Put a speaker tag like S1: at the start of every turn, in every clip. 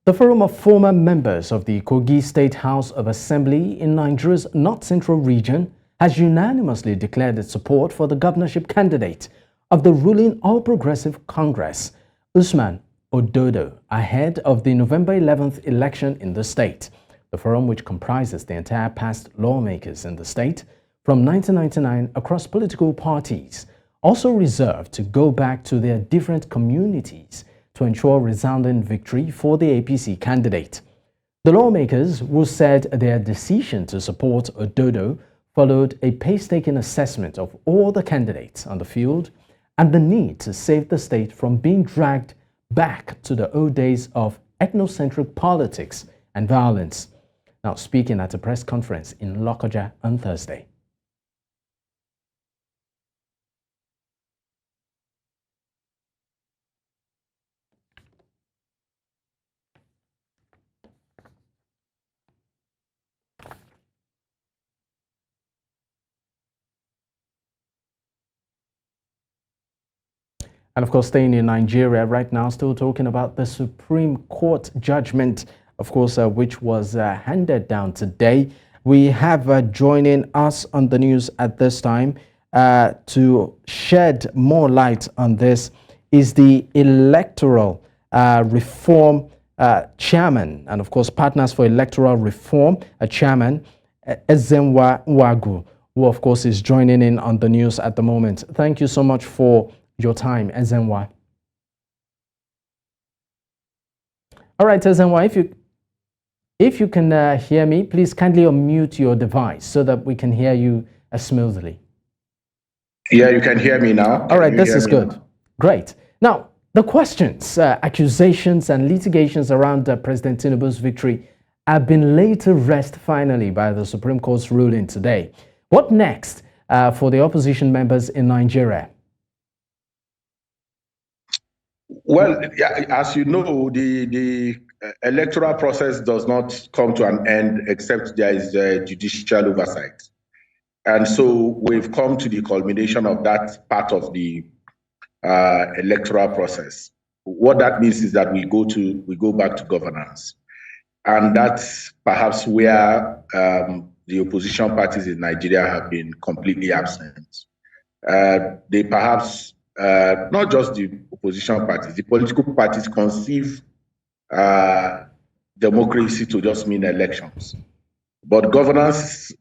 S1: The forum of former members of the Kogi State House of Assembly in Nigeria's North Central region has unanimously declared its support for the governorship candidate of the ruling All Progressive Congress, Usman Ododo, ahead of the November 11th election in the state. The forum, which comprises the entire past lawmakers in the state from 1999 across political parties, also reserved to go back to their different communities to ensure resounding victory for the APC candidate. The lawmakers, who said their decision to support Ododo followed a painstaking assessment of all the candidates on the field and the need to save the state from being dragged back to the old days of ethnocentric politics and violence. Now, speaking at a press conference in Lokoja on Thursday. And of course, staying in Nigeria right now, still talking about the Supreme Court judgment, of course, which was handed down today. We have joining us on the news at this time to shed more light on this is the Electoral Reform Chairman, and of course, Partners for Electoral Reform Chairman, Ezenwa Nwagwu, who of course is joining in on the news at the moment. Thank you so much for your time, Ezenwa. All right, Ezenwa, if you can hear me, please kindly unmute your device so that we can hear you smoothly.
S2: Yeah, you can hear me now.
S1: All right, this is good. Now? Great. Now, the questions, accusations, and litigations around President Tinubu's victory have been laid to rest finally by the Supreme Court's ruling today. What next for the opposition members in Nigeria?
S2: Well, as you know, the electoral process does not come to an end except there is judicial oversight. And so we've come to the culmination of that part of the electoral process. What that means is that we go back to governance. And that's perhaps where the opposition parties in Nigeria have been completely absent. They perhaps not just the opposition parties, the political parties conceive democracy to just mean elections. But governance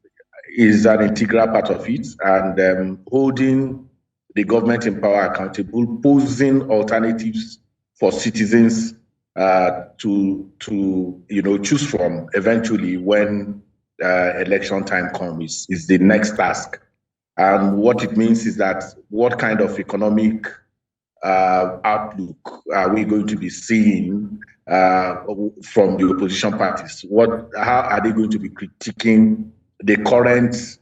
S2: is an integral part of it, and holding the government in power accountable, posing alternatives for citizens to choose from eventually when election time comes is the next task. And what it means is that what kind of economic outlook are we going to be seeing from the opposition parties? How are they going to be critiquing the current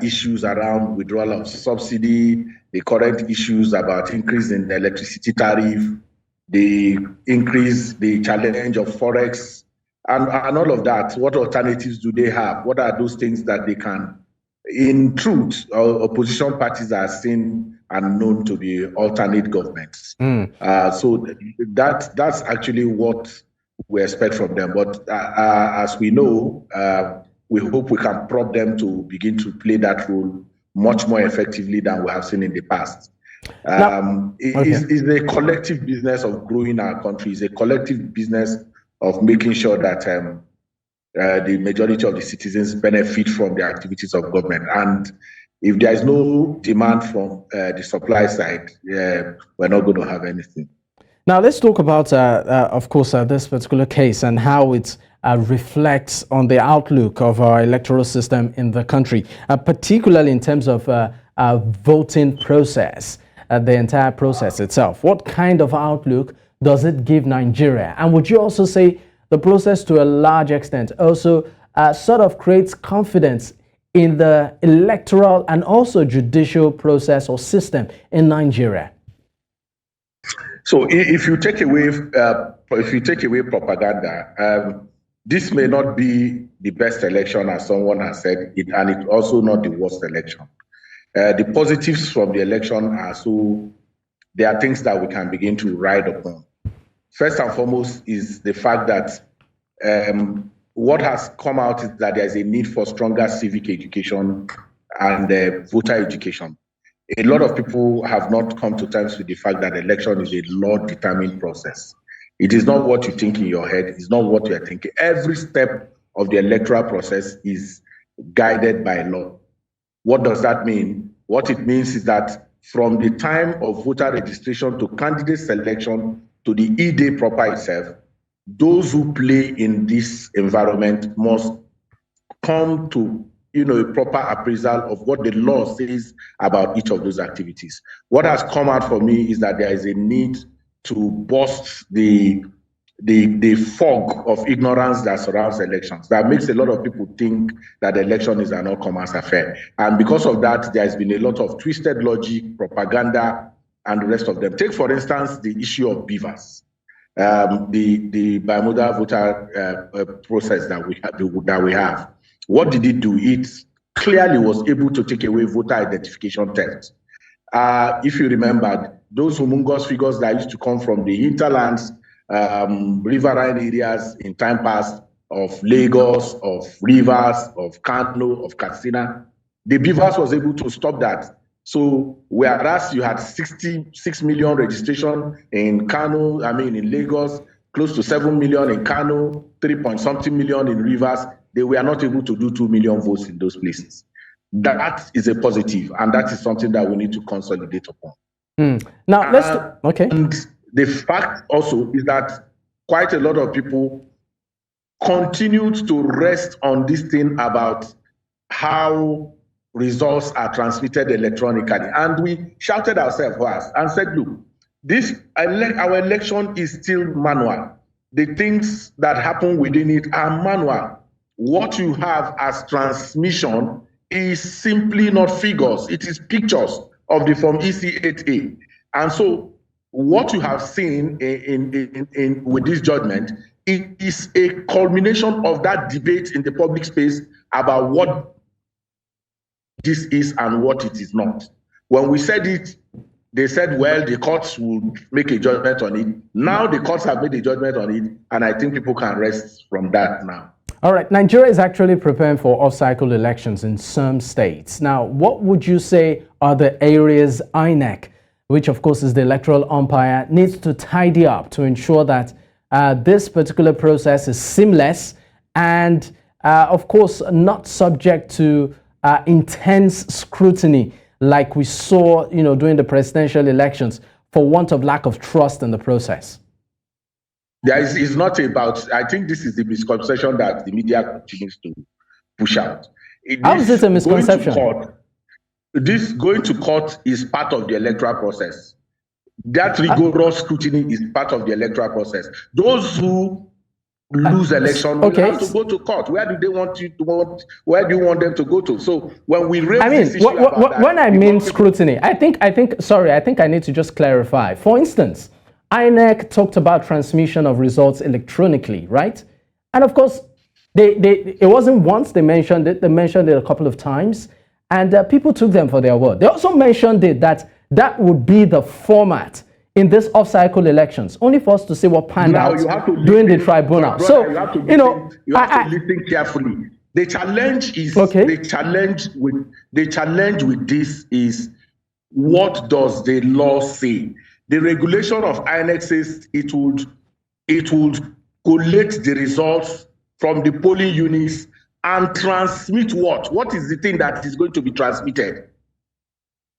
S2: issues around withdrawal of subsidy, the current issues about increase in the electricity tariff, the challenge of forex, and all of that? What alternatives do they have? What are those things that they can? In truth, opposition parties are seen and known to be alternate governments. So that's actually what we expect from them. But as we know, we hope we can prompt them to begin to play that role much more effectively than we have seen in the past. It's a collective business of growing our country. It's a collective business of making sure that the majority of the citizens benefit from the activities of government. And if there is no demand from the supply side, we're not going to have anything.
S1: Now, let's talk about, of course, this particular case and how it reflects on the outlook of our electoral system in the country, particularly in terms of voting process, the entire process itself. What kind of outlook does it give Nigeria? And would you also say the process, to a large extent, also sort of creates confidence in the electoral and also judicial process or system in Nigeria?
S2: So, if you take away propaganda, this may not be the best election, as someone has said, and it's also not the worst election. The positives from the election are there are things that we can begin to ride upon. First and foremost is the fact that what has come out is that there's a need for stronger civic education and voter education. A lot of people have not come to terms with the fact that election is a law-determined process. It is not what you think in your head. It's not what you're thinking. Every step of the electoral process is guided by law. What does that mean? What it means is that from the time of voter registration to candidate selection to the E-Day proper itself, those who play in this environment must come to a proper appraisal of what the law says about each of those activities. What has come out for me is that there is a need to bust the fog of ignorance that surrounds elections. That makes a lot of people think that the election is an all-comers affair. And because of that, there's been a lot of twisted logic, propaganda, and the rest of them. Take, for instance, the issue of beavers. The bimodal voter process that we have. What did it do? It clearly was able to take away voter identification theft. If you remember, those humongous figures that used to come from the hinterlands, riverine areas in time past of Lagos, of Rivers, of Kano, of Katsina, the beavers was able to stop that. So whereas you had 66 million registration in Kano, in Lagos, close to 7 million in Kano, 3-point-something million in Rivers, they were not able to do 2 million votes in those places. That is a positive, and that is something that we need to consolidate upon.
S1: Now, okay.
S2: And the fact also is that quite a lot of people continued to rest on this thing about how results are transmitted electronically. And we shouted ourselves and said, look, our election is still manual. The things that happen within it are manual. What you have as transmission is simply not figures. It is pictures of the Form EC8A. And so what you have seen with this judgment, it is a culmination of that debate in the public space about what this is and what it is not. When we said it, they said, well, the courts will make a judgment on it. Now the courts have made a judgment on it, and I think people can rest from that now.
S1: All right, Nigeria is actually preparing for off-cycle elections in some states. Now, what would you say are the areas INEC, which of course is the electoral umpire, needs to tidy up to ensure that this particular process is seamless and, of course, not subject to intense scrutiny like we saw, during the presidential elections for want of lack of trust in the process?
S2: It's not about, I think this is the misconception that the media continues to push out.
S1: How is it a misconception?
S2: Going to court is part of the electoral process. That rigorous scrutiny is part of the electoral process. Those who lose election will have to go to court. Where do you want them to go to? So when we raise this issue
S1: when I mean scrutiny, I think I need to just clarify. For instance, INEC talked about transmission of results electronically, right? And of course, it wasn't once they mentioned it. They mentioned it a couple of times, and people took them for their word. They also mentioned it that would be the format in this off-cycle elections, only for us to see what panned out during the tribunal.
S2: Brother, so, you have to listen carefully. The challenge is the challenge with this is, what does the law say? The regulation of INEC says it would collate the results from the polling units and transmit what? What is the thing that is going to be transmitted?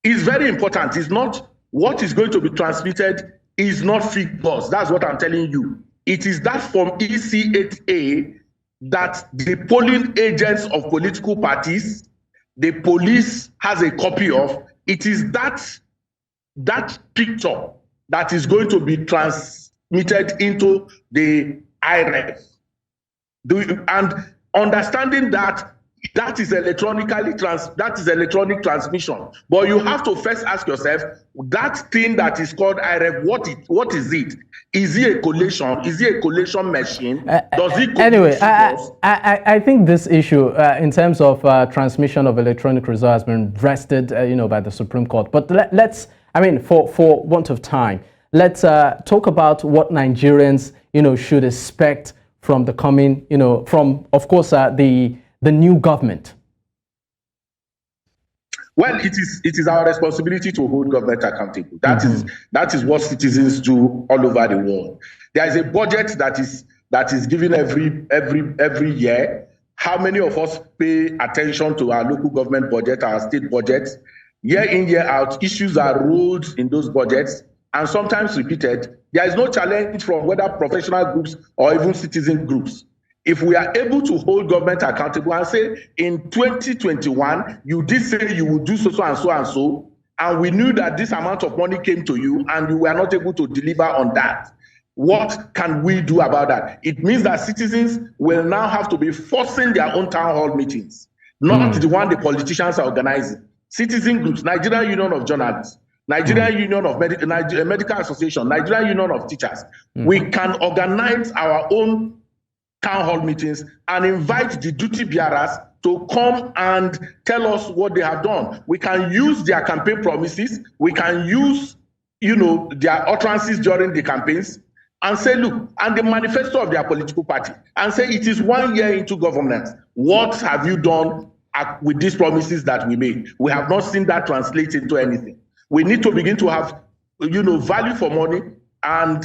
S2: It's very important. It's not what is going to be transmitted is not figures. That's what I'm telling you. It is that Form EC8A that the polling agents of political parties, the police has a copy of. It is that picture that is going to be transmitted into the IREF. And understanding that is electronic transmission. But you have to first ask yourself, that thing that is called IREF, what is it? Is it a collation? Is it a collation machine? Does it
S1: anyway, I think this issue in terms of transmission of electronic results has been rested by the Supreme Court. But let's, for want of time, let's talk about what Nigerians, should expect from the coming, from, of course, the new government.
S2: Well, it is our responsibility to hold government accountable. That is what citizens do all over the world. There is a budget that is given every year. How many of us pay attention to our local government budget, our state budgets? Year in, year out, issues are rolled in those budgets and sometimes repeated. There is no challenge from whether professional groups or even citizen groups. If we are able to hold government accountable and say, in 2021, you did say you would do so and so and so, and we knew that this amount of money came to you and you were not able to deliver on that, what can we do about that? It means that citizens will now have to be forcing their own town hall meetings, not the one the politicians are organizing. Citizen groups, Nigerian Union of Journalists, Nigerian Union of Medical Association, Nigerian Union of Teachers. We can organize our own town hall meetings and invite the duty bearers to come and tell us what they have done. We can use their campaign promises. We can use, their utterances during the campaigns and say, look, and the manifesto of their political party, and say, it is 1 year into governance. What have you done with these promises that we made? We have not seen that translate into anything. We need to begin to have, value for money and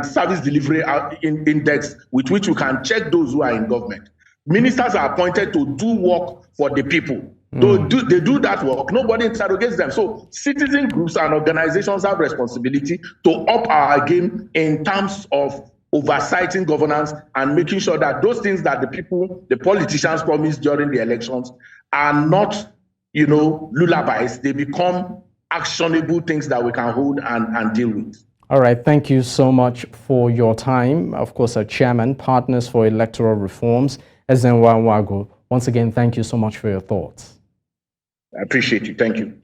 S2: service delivery index with which you can check those who are in government. Ministers are appointed to do work for the people. They do that work. Nobody interrogates them. So citizen groups and organizations have responsibility to up our game in terms of oversighting governance and making sure that those things that the politicians promised during the elections are not, lullabies. They become actionable things that we can hold and deal with.
S1: All right. Thank you so much for your time. Of course, our chairman, Partners for Electoral Reforms, Ezenwa Nwagwu. Once again, thank you so much for your thoughts.
S2: I appreciate you. Thank you.